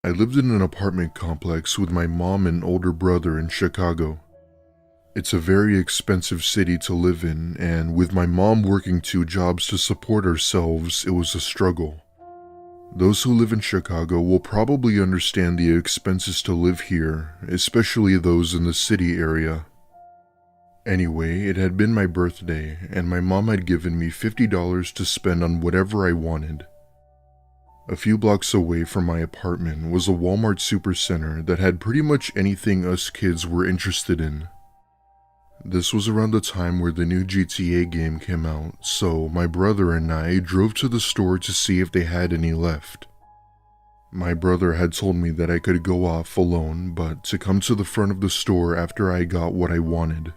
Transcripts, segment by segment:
I lived in an apartment complex with my mom and older brother in Chicago. It's a very expensive city to live in, and with my mom working 2 jobs to support ourselves, it was a struggle. Those who live in Chicago will probably understand the expenses to live here, especially those in the city area. Anyway, it had been my birthday, and my mom had given me $50 to spend on whatever I wanted. A few blocks away from my apartment was a Walmart supercenter that had pretty much anything us kids were interested in. This was around the time where the new GTA game came out, so my brother and I drove to the store to see if they had any left. My brother had told me that I could go off alone, but to come to the front of the store after I got what I wanted.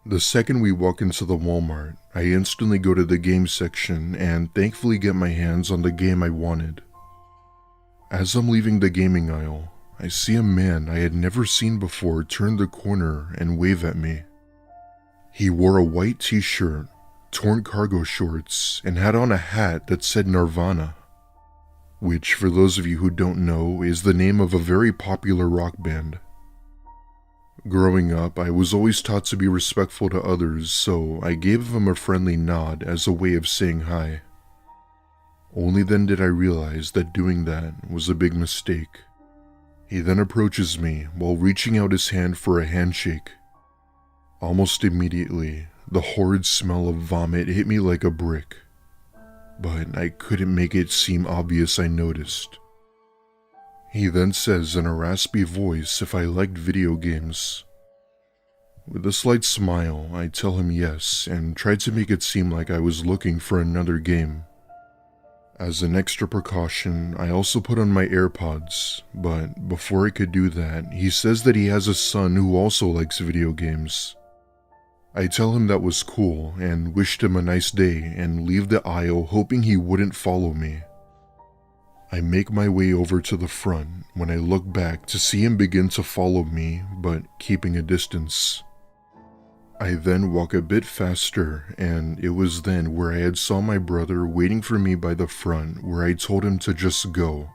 The second we walk into the Walmart, I instantly go to the game section and thankfully get my hands on the game I wanted. As I'm leaving the gaming aisle, I see a man I had never seen before turn the corner and wave at me. He wore a white t-shirt, torn cargo shorts, and had on a hat that said Nirvana, which for those of you who don't know is the name of a very popular rock band. Growing up, I was always taught to be respectful to others, so I gave him a friendly nod as a way of saying hi. Only then did I realize that doing that was a big mistake. He then approaches me while reaching out his hand for a handshake. Almost immediately, the horrid smell of vomit hit me like a brick, but I couldn't make it seem obvious I noticed. He then says in a raspy voice if I liked video games. With a slight smile, I tell him yes and try to make it seem like I was looking for another game. As an extra precaution, I also put on my AirPods, but before I could do that, he says that he has a son who also likes video games. I tell him that was cool and wished him a nice day and leave the aisle hoping he wouldn't follow me. I make my way over to the front when I look back to see him begin to follow me, but keeping a distance. I then walk a bit faster, and it was then where I had saw my brother waiting for me by the front where I told him to just go.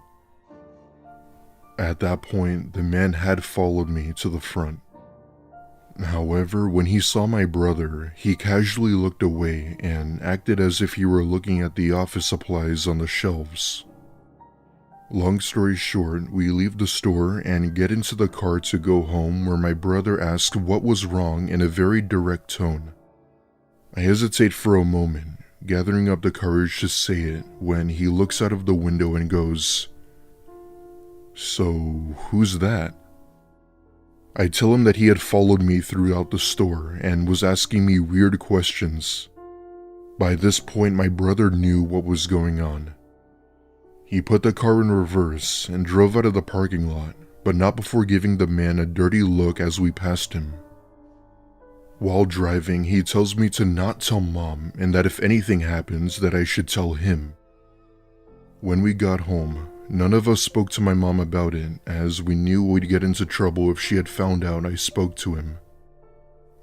At that point, the man had followed me to the front. However, when he saw my brother, he casually looked away and acted as if he were looking at the office supplies on the shelves. Long story short, we leave the store and get into the car to go home where my brother asked what was wrong in a very direct tone. I hesitate for a moment, gathering up the courage to say it when he looks out of the window and goes, "So, who's that?" I tell him that he had followed me throughout the store and was asking me weird questions. By this point, my brother knew what was going on. He put the car in reverse and drove out of the parking lot, but not before giving the man a dirty look as we passed him. While driving, he tells me to not tell Mom and that if anything happens that I should tell him. When we got home, none of us spoke to my mom about it as we knew we'd get into trouble if she had found out I spoke to him.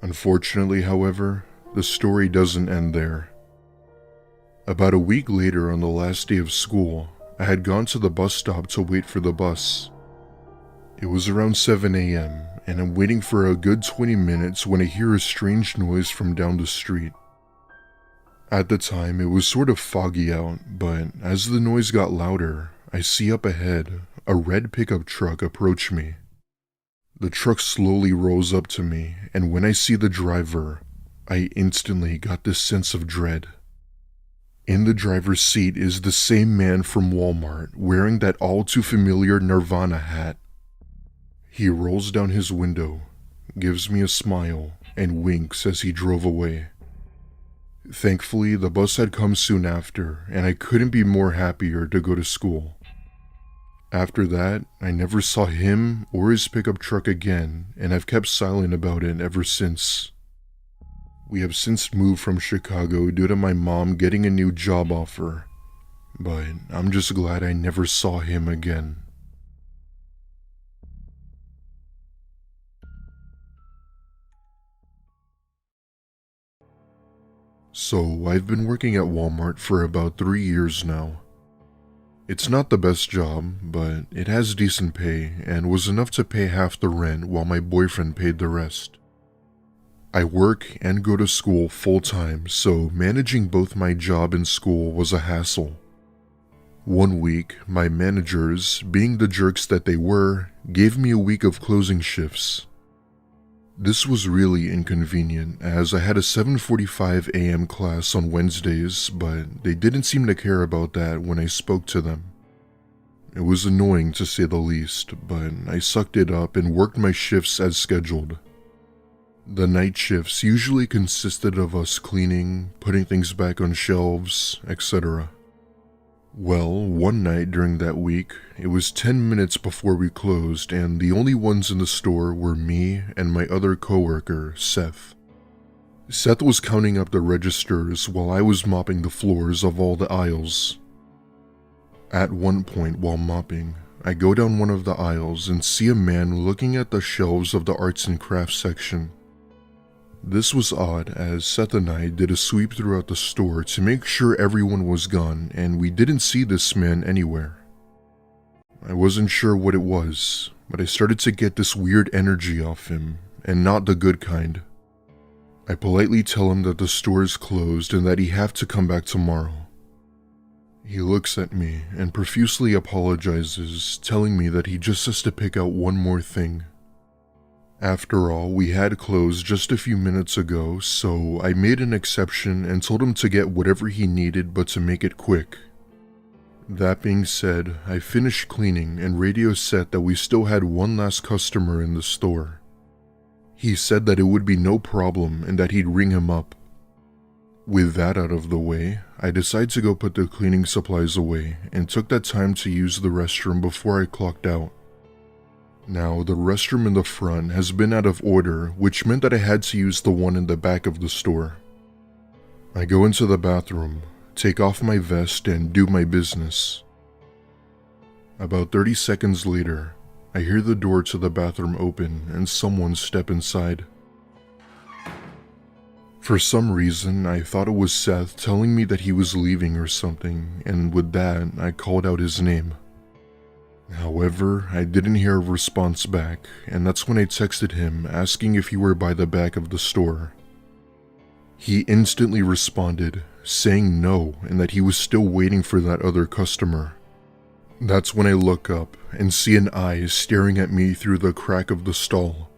Unfortunately, however, the story doesn't end there. About a week later on the last day of school, I had gone to the bus stop to wait for the bus. It was around 7 a.m., and I'm waiting for a good 20 minutes when I hear a strange noise from down the street. At the time, it was sort of foggy out, but as the noise got louder, I see up ahead a red pickup truck approach me. The truck slowly rolls up to me, and when I see the driver, I instantly got this sense of dread. In the driver's seat is the same man from Walmart wearing that all too familiar Nirvana hat. He rolls down his window, gives me a smile, and winks as he drove away. Thankfully, the bus had come soon after, and I couldn't be more happier to go to school. After that, I never saw him or his pickup truck again, and I've kept silent about it ever since. We have since moved from Chicago due to my mom getting a new job offer, but I'm just glad I never saw him again. So I've been working at Walmart for about 3 years now. It's not the best job, but it has decent pay and was enough to pay half the rent while my boyfriend paid the rest. I work and go to school full-time, so managing both my job and school was a hassle. One week, my managers, being the jerks that they were, gave me a week of closing shifts. This was really inconvenient as I had a 7:45 a.m. class on Wednesdays, but they didn't seem to care about that when I spoke to them. It was annoying to say the least, but I sucked it up and worked my shifts as scheduled. The night shifts usually consisted of us cleaning, putting things back on shelves, etc. Well, one night during that week, it was 10 minutes before we closed and the only ones in the store were me and my other coworker, Seth. Seth was counting up the registers while I was mopping the floors of all the aisles. At one point while mopping, I go down one of the aisles and see a man looking at the shelves of the arts and crafts section. This was odd as Seth and I did a sweep throughout the store to make sure everyone was gone and we didn't see this man anywhere. I wasn't sure what it was, but I started to get this weird energy off him, and not the good kind. I politely tell him that the store is closed and that he have to come back tomorrow. He looks at me and profusely apologizes, telling me that he just has to pick out one more thing. After all, we had closed just a few minutes ago, so I made an exception and told him to get whatever he needed but to make it quick. That being said, I finished cleaning and radio said that we still had one last customer in the store. He said that it would be no problem and that he'd ring him up. With that out of the way, I decided to go put the cleaning supplies away and took that time to use the restroom before I clocked out. Now, the restroom in the front has been out of order, which meant that I had to use the one in the back of the store. I go into the bathroom, take off my vest, and do my business. About 30 seconds later, I hear the door to the bathroom open and someone step inside. For some reason, I thought it was Seth telling me that he was leaving or something, and with that, I called out his name. However, I didn't hear a response back, and that's when I texted him asking if he were by the back of the store. He instantly responded, saying no and that he was still waiting for that other customer. That's when I look up and see an eye staring at me through the crack of the stall.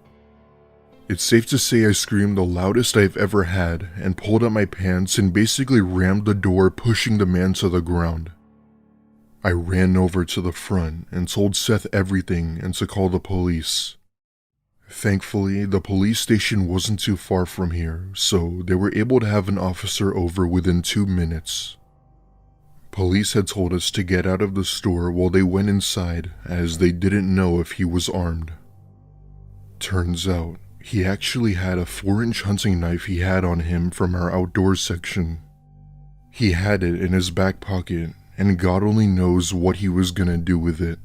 It's safe to say I screamed the loudest I've ever had and pulled up my pants and basically rammed the door, pushing the man to the ground. I ran over to the front and told Seth everything and to call the police. Thankfully, the police station wasn't too far from here, so they were able to have an officer over within 2 minutes. Police had told us to get out of the store while they went inside, as they didn't know if he was armed. Turns out, he actually had a 4-inch hunting knife he had on him from our outdoor section. He had it in his back pocket, and God only knows what he was gonna do with it.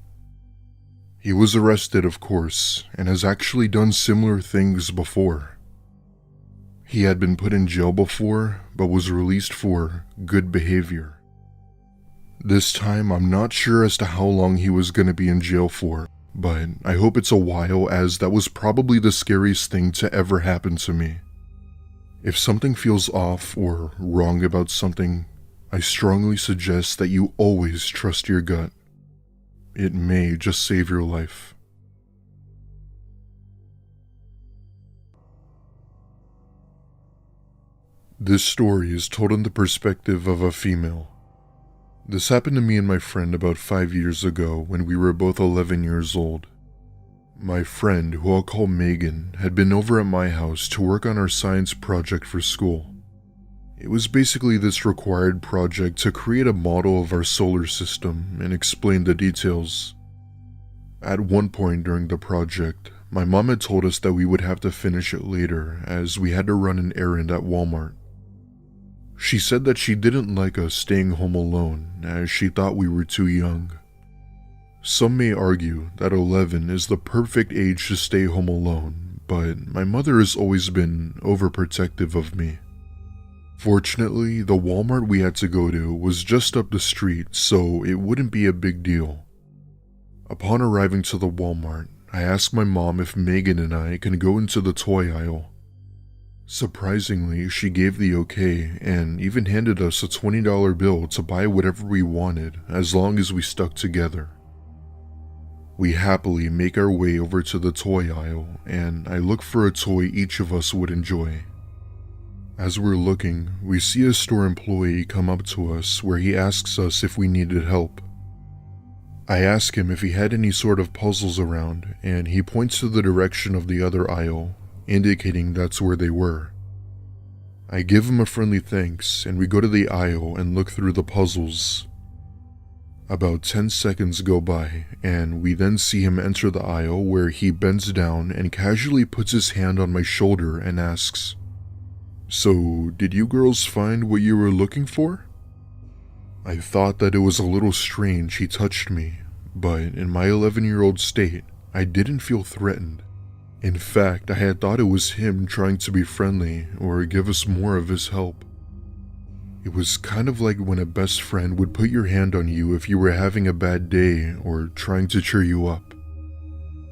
He was arrested, of course, and has actually done similar things before. He had been put in jail before, but was released for good behavior. This time, I'm not sure as to how long he was gonna be in jail for, but I hope it's a while, as that was probably the scariest thing to ever happen to me. If something feels off or wrong about something, I strongly suggest that you always trust your gut. It may just save your life. This story is told in the perspective of a female. This happened to me and my friend about 5 years ago when we were both 11 years old. My friend, who I'll call Megan, had been over at my house to work on our science project for school. It was basically this required project to create a model of our solar system and explain the details. At one point during the project, my mom had told us that we would have to finish it later as we had to run an errand at Walmart. She said that she didn't like us staying home alone as she thought we were too young. Some may argue that 11 is the perfect age to stay home alone, but my mother has always been overprotective of me. Fortunately, the Walmart we had to go to was just up the street, so it wouldn't be a big deal. Upon arriving to the Walmart, I asked my mom if Megan and I can go into the toy aisle. Surprisingly, she gave the okay and even handed us a $20 bill to buy whatever we wanted as long as we stuck together. We happily make our way over to the toy aisle and I look for a toy each of us would enjoy. As we're looking, we see a store employee come up to us where he asks us if we needed help. I ask him if he had any sort of puzzles around and he points to the direction of the other aisle, indicating that's where they were. I give him a friendly thanks and we go to the aisle and look through the puzzles. About 10 seconds go by and we then see him enter the aisle where he bends down and casually puts his hand on my shoulder and asks, "So, did you girls find what you were looking for?" I thought that it was a little strange he touched me, but in my 11-year-old state, I didn't feel threatened. In fact, I had thought it was him trying to be friendly or give us more of his help. It was kind of like when a best friend would put your hand on you if you were having a bad day or trying to cheer you up.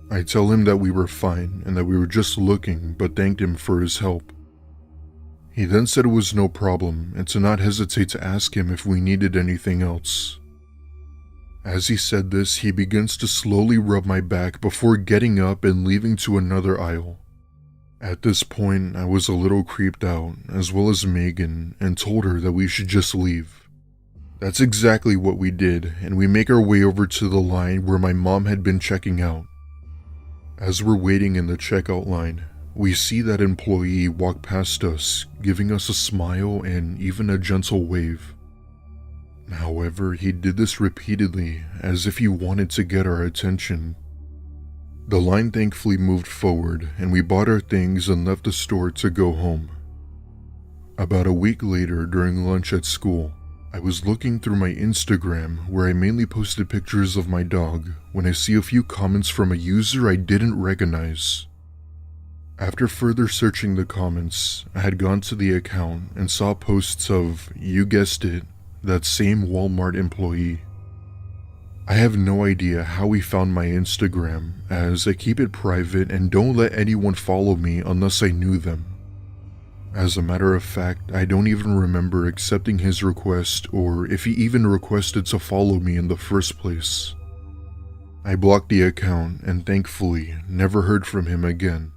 I tell him that we were fine and that we were just looking, but thanked him for his help. He then said it was no problem and to not hesitate to ask him if we needed anything else. As he said this, he begins to slowly rub my back before getting up and leaving to another aisle. At this point, I was a little creeped out, as well as Megan, and told her that we should just leave. That's exactly what we did, and we make our way over to the line where my mom had been checking out. As we're waiting in the checkout line, we see that employee walk past us, giving us a smile and even a gentle wave. However, he did this repeatedly, as if he wanted to get our attention. The line thankfully moved forward, and we bought our things and left the store to go home. About a week later, during lunch at school, I was looking through my Instagram, where I mainly posted pictures of my dog, when I see a few comments from a user I didn't recognize. After further searching the comments, I had gone to the account and saw posts of, you guessed it, that same Walmart employee. I have no idea how he found my Instagram, as I keep it private and don't let anyone follow me unless I knew them. As a matter of fact, I don't even remember accepting his request or if he even requested to follow me in the first place. I blocked the account and thankfully never heard from him again.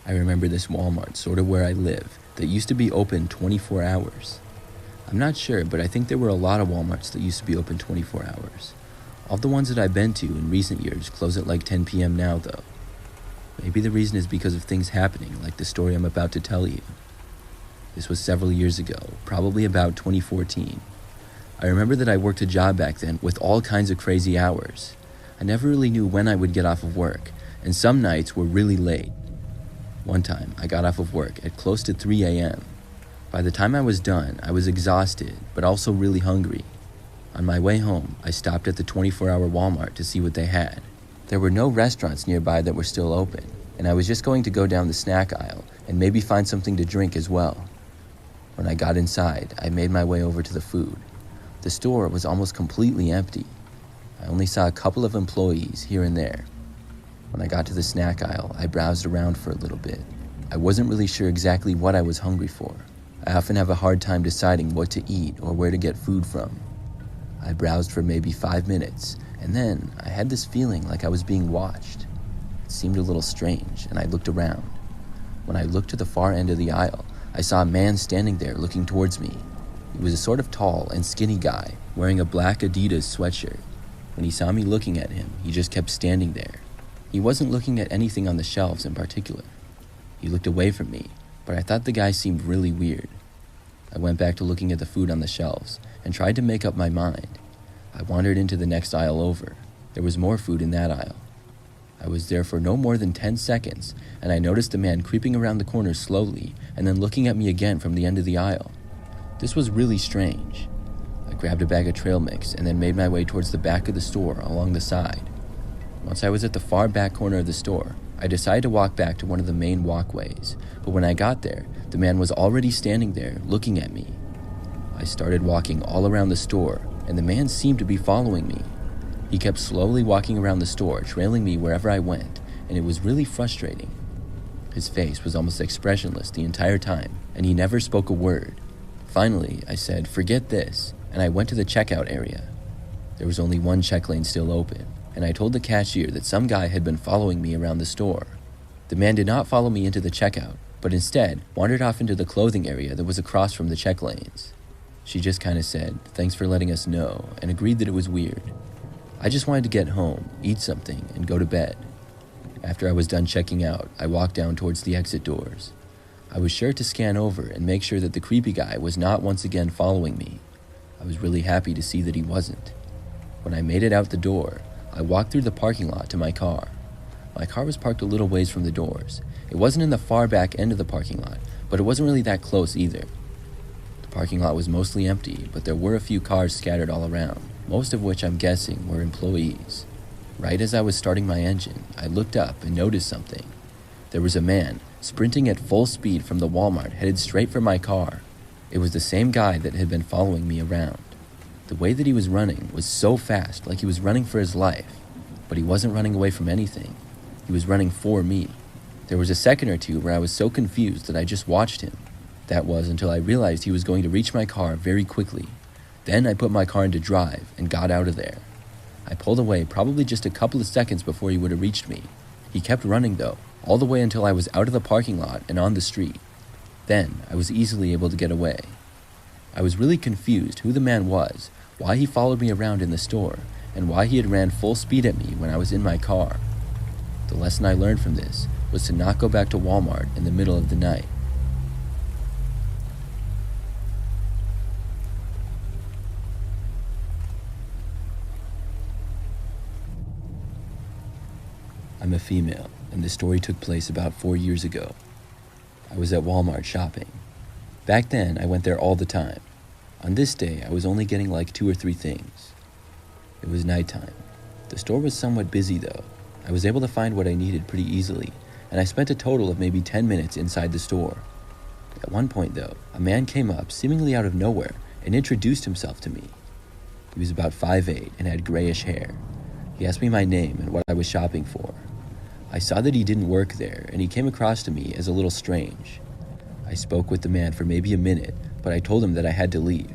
I remember this Walmart, sort of where I live, that used to be open 24 hours. I'm not sure, but I think there were a lot of Walmarts that used to be open 24 hours. All the ones that I've been to in recent years close at like 10 p.m. now, though. Maybe the reason is because of things happening, like the story I'm about to tell you. This was several years ago, probably about 2014. I remember that I worked a job back then with all kinds of crazy hours. I never really knew when I would get off of work, and some nights were really late. One time, I got off of work at close to 3 a.m. By the time I was done, I was exhausted, but also really hungry. On my way home, I stopped at the 24-hour Walmart to see what they had. There were no restaurants nearby that were still open, and I was just going to go down the snack aisle and maybe find something to drink as well. When I got inside, I made my way over to the food. The store was almost completely empty. I only saw a couple of employees here and there. When I got to the snack aisle, I browsed around for a little bit. I wasn't really sure exactly what I was hungry for. I often have a hard time deciding what to eat or where to get food from. I browsed for maybe 5 minutes, and then I had this feeling like I was being watched. It seemed a little strange, and I looked around. When I looked to the far end of the aisle, I saw a man standing there looking towards me. He was a sort of tall and skinny guy, wearing a black Adidas sweatshirt. When he saw me looking at him, he just kept standing there. He wasn't looking at anything on the shelves in particular. He looked away from me, but I thought the guy seemed really weird. I went back to looking at the food on the shelves and tried to make up my mind. I wandered into the next aisle over. There was more food in that aisle. I was there for no more than 10 seconds, and I noticed the man creeping around the corner slowly and then looking at me again from the end of the aisle. This was really strange. I grabbed a bag of trail mix, and then made my way towards the back of the store along the side. Once I was at the far back corner of the store, I decided to walk back to one of the main walkways, but when I got there, the man was already standing there looking at me. I started walking all around the store, and the man seemed to be following me. He kept slowly walking around the store, trailing me wherever I went, and it was really frustrating. His face was almost expressionless the entire time, and he never spoke a word. Finally, I said, "Forget this," and I went to the checkout area. There was only one check lane still open, and I told the cashier that some guy had been following me around the store. The man did not follow me into the checkout, but instead wandered off into the clothing area that was across from the check lanes. She just kind of said, "Thanks for letting us know," and agreed that it was weird. I just wanted to get home, eat something, and go to bed. After I was done checking out, I walked down towards the exit doors. I was sure to scan over and make sure that the creepy guy was not once again following me. I was really happy to see that he wasn't. When I made it out the door, I walked through the parking lot to my car. My car was parked a little ways from the doors. It wasn't in the far back end of the parking lot, but it wasn't really that close either. The parking lot was mostly empty, but there were a few cars scattered all around, most of which I'm guessing were employees. Right as I was starting my engine, I looked up and noticed something. There was a man sprinting at full speed from the Walmart headed straight for my car. It was the same guy that had been following me around. The way that he was running was so fast, like he was running for his life, but he wasn't running away from anything. He was running for me. There was a second or two where I was so confused that I just watched him. That was until I realized he was going to reach my car very quickly. Then I put my car into drive and got out of there. I pulled away probably just a couple of seconds before he would have reached me. He kept running though, all the way until I was out of the parking lot and on the street. Then I was easily able to get away. I was really confused who the man was, why he followed me around in the store, and why he had ran full speed at me when I was in my car. The lesson I learned from this was to not go back to Walmart in the middle of the night. I'm a female, and this story took place about 4 years ago. I was at Walmart shopping. Back then, I went there all the time. On this day, I was only getting like 2 or 3 things. It was nighttime. The store was somewhat busy though. I was able to find what I needed pretty easily, and I spent a total of maybe 10 minutes inside the store. At one point though, a man came up seemingly out of nowhere and introduced himself to me. He was about 5'8" and had grayish hair. He asked me my name and what I was shopping for. I saw that he didn't work there, and he came across to me as a little strange. I spoke with the man for maybe a minute, but I told him that I had to leave.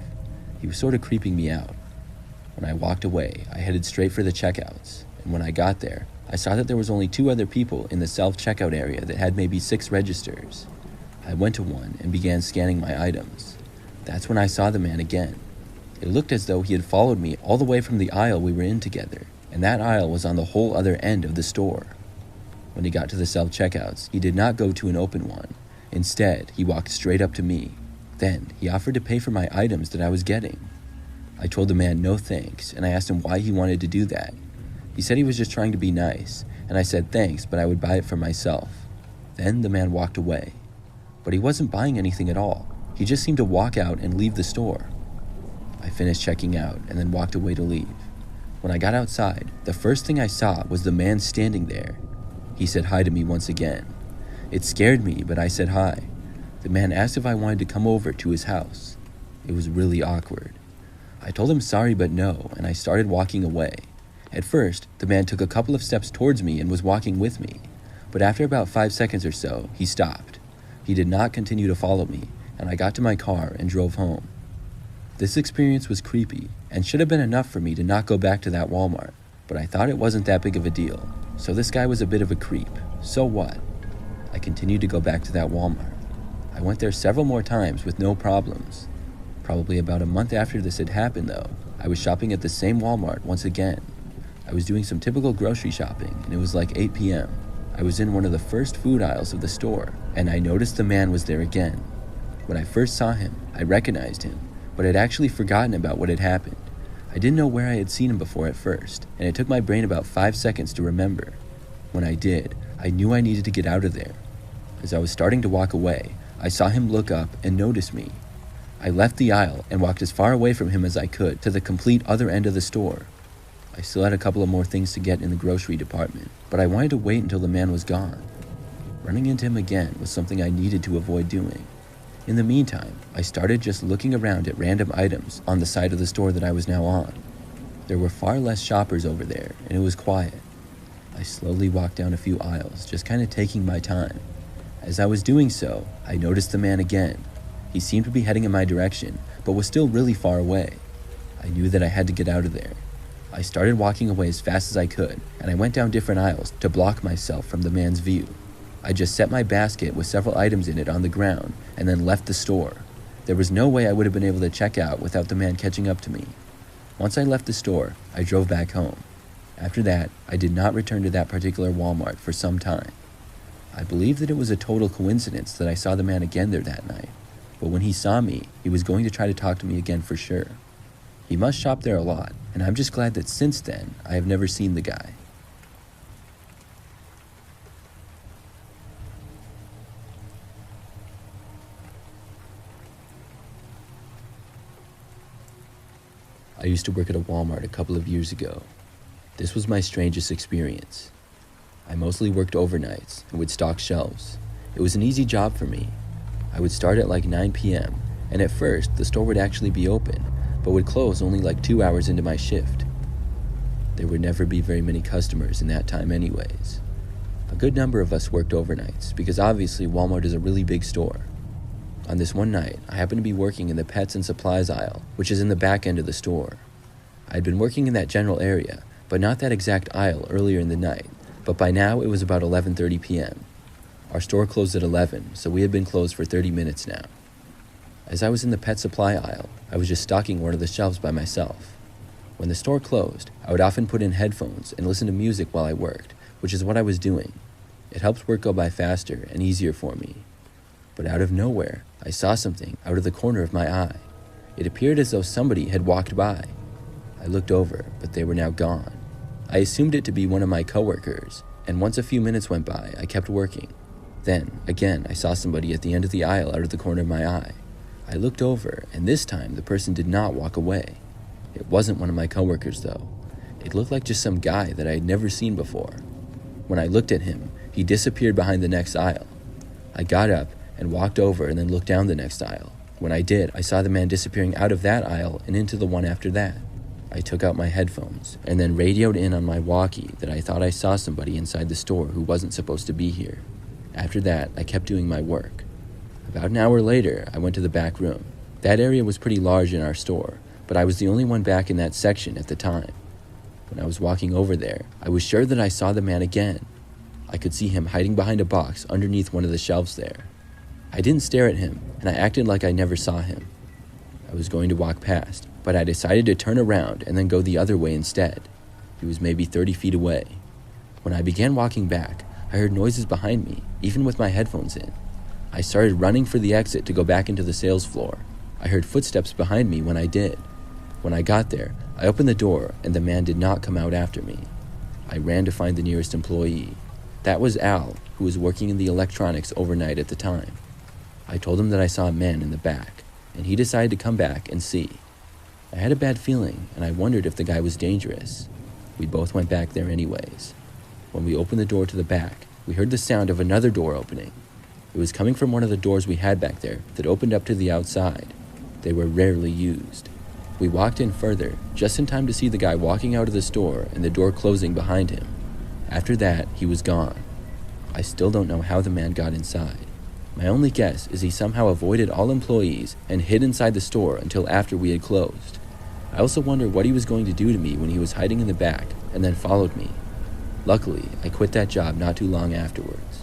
He was sort of creeping me out. When I walked away, I headed straight for the checkouts, and when I got there, I saw that there was only 2 other people in the self-checkout area that had maybe 6 registers. I went to one and began scanning my items. That's when I saw the man again. It looked as though he had followed me all the way from the aisle we were in together, and that aisle was on the whole other end of the store. When he got to the self-checkouts, he did not go to an open one. Instead, he walked straight up to me. Then, he offered to pay for my items that I was getting. I told the man no thanks, and I asked him why he wanted to do that. He said he was just trying to be nice, and I said thanks, but I would buy it for myself. Then the man walked away. But he wasn't buying anything at all. He just seemed to walk out and leave the store. I finished checking out and then walked away to leave. When I got outside, the first thing I saw was the man standing there. He said hi to me once again. It scared me, but I said hi. The man asked if I wanted to come over to his house. It was really awkward. I told him sorry but no, and I started walking away. At first, the man took a couple of steps towards me and was walking with me, but after about 5 seconds or so, he stopped. He did not continue to follow me, and I got to my car and drove home. This experience was creepy, and should have been enough for me to not go back to that Walmart, but I thought it wasn't that big of a deal. So this guy was a bit of a creep. So what? I continued to go back to that Walmart. I went there several more times with no problems. Probably about a month after this had happened though, I was shopping at the same Walmart once again. I was doing some typical grocery shopping, and it was like 8 p.m. I was in one of the first food aisles of the store, and I noticed the man was there again. When I first saw him, I recognized him, but had actually forgotten about what had happened. I didn't know where I had seen him before at first, and it took my brain about 5 seconds to remember. When I did, I knew I needed to get out of there. As I was starting to walk away, I saw him look up and notice me. I left the aisle and walked as far away from him as I could to the complete other end of the store. I still had a couple of more things to get in the grocery department, but I wanted to wait until the man was gone. Running into him again was something I needed to avoid doing. In the meantime, I started just looking around at random items on the side of the store that I was now on. There were far less shoppers over there, and it was quiet. I slowly walked down a few aisles, just kind of taking my time. As I was doing so, I noticed the man again. He seemed to be heading in my direction, but was still really far away. I knew that I had to get out of there. I started walking away as fast as I could, and I went down different aisles to block myself from the man's view. I just set my basket with several items in it on the ground and then left the store. There was no way I would have been able to check out without the man catching up to me. Once I left the store, I drove back home. After that, I did not return to that particular Walmart for some time. I believe that it was a total coincidence that I saw the man again there that night, but when he saw me, he was going to try to talk to me again for sure. He must shop there a lot, and I'm just glad that since then, I have never seen the guy. I used to work at a Walmart a couple of years ago. This was my strangest experience. I mostly worked overnights and would stock shelves. It was an easy job for me. I would start at like 9 p.m., and at first, the store would actually be open, but would close only like 2 hours into my shift. There would never be very many customers in that time anyways. A good number of us worked overnights because obviously Walmart is a really big store. On this one night, I happened to be working in the pets and supplies aisle, which is in the back end of the store. I had been working in that general area, but not that exact aisle earlier in the night, but by now it was about 11:30 p.m. Our store closed at 11, so we had been closed for 30 minutes now. As I was in the pet supply aisle, I was just stocking one of the shelves by myself. When the store closed, I would often put in headphones and listen to music while I worked, which is what I was doing. It helped work go by faster and easier for me. But out of nowhere, I saw something out of the corner of my eye. It appeared as though somebody had walked by. I looked over, but they were now gone. I assumed it to be one of my coworkers, and once a few minutes went by, I kept working. Then, again, I saw somebody at the end of the aisle out of the corner of my eye. I looked over, and this time the person did not walk away. It wasn't one of my coworkers, though. It looked like just some guy that I had never seen before. When I looked at him, he disappeared behind the next aisle. I got up and walked over and then looked down the next aisle. When I did, I saw the man disappearing out of that aisle and into the one after that. I took out my headphones and then radioed in on my walkie that I thought I saw somebody inside the store who wasn't supposed to be here. After that, I kept doing my work. About an hour later, I went to the back room. That area was pretty large in our store, but I was the only one back in that section at the time. When I was walking over there, I was sure that I saw the man again. I could see him hiding behind a box underneath one of the shelves there. I didn't stare at him, and I acted like I never saw him. I was going to walk past, but I decided to turn around and then go the other way instead. He was maybe 30 feet away. When I began walking back, I heard noises behind me, even with my headphones in. I started running for the exit to go back into the sales floor. I heard footsteps behind me when I did. When I got there, I opened the door and the man did not come out after me. I ran to find the nearest employee. That was Al, who was working in the electronics overnight at the time. I told him that I saw a man in the back, and he decided to come back and see. I had a bad feeling, and I wondered if the guy was dangerous. We both went back there anyways. When we opened the door to the back, we heard the sound of another door opening. It was coming from one of the doors we had back there that opened up to the outside. They were rarely used. We walked in further, just in time to see the guy walking out of the store and the door closing behind him. After that, he was gone. I still don't know how the man got inside. My only guess is he somehow avoided all employees and hid inside the store until after we had closed. I also wonder what he was going to do to me when he was hiding in the back and then followed me. Luckily, I quit that job not too long afterwards.